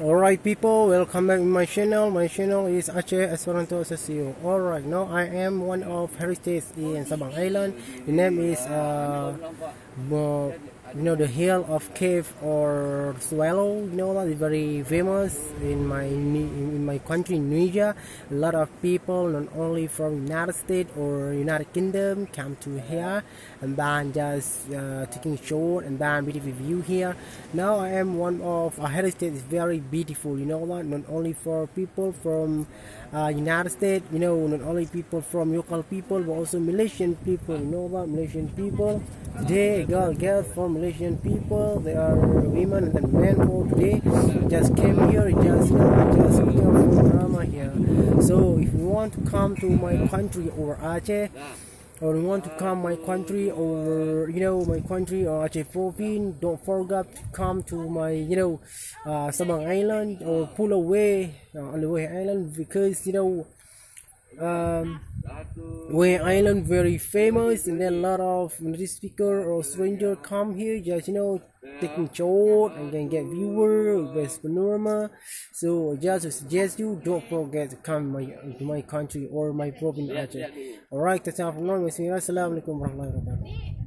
Alright people, welcome back to my channel. My channel is Aceh Esperanto Association. Alright, now I am one of heritage in Sabang Island. The name is the hill of cave or swallow. You know that is very famous in my country, Indonesia. A lot of people, not only from United States or United Kingdom, come to here and then just taking short and then beautiful view here. Now I am one of a heritage is very beautiful. You know that not only for people from United States, not only people from local people, but also Malaysian people. You know that Malaysian people. Today, girls from Malaysian people, they are women and then men for today. Just came here, just for drama here. So if you want to come to my country or Aceh, or you want to come my country or my country or Aceh province, don't forget to come to my Sabang Island or pulau on the way island, because Way Island very famous, and then a lot of native speaker or stranger come here just taking short and then get viewer best panorama. So just suggest you don't forget to come to my country or my province Aceh. Alright, that's all for now. Assalamualaikum warahmatullahi wabarakatuh.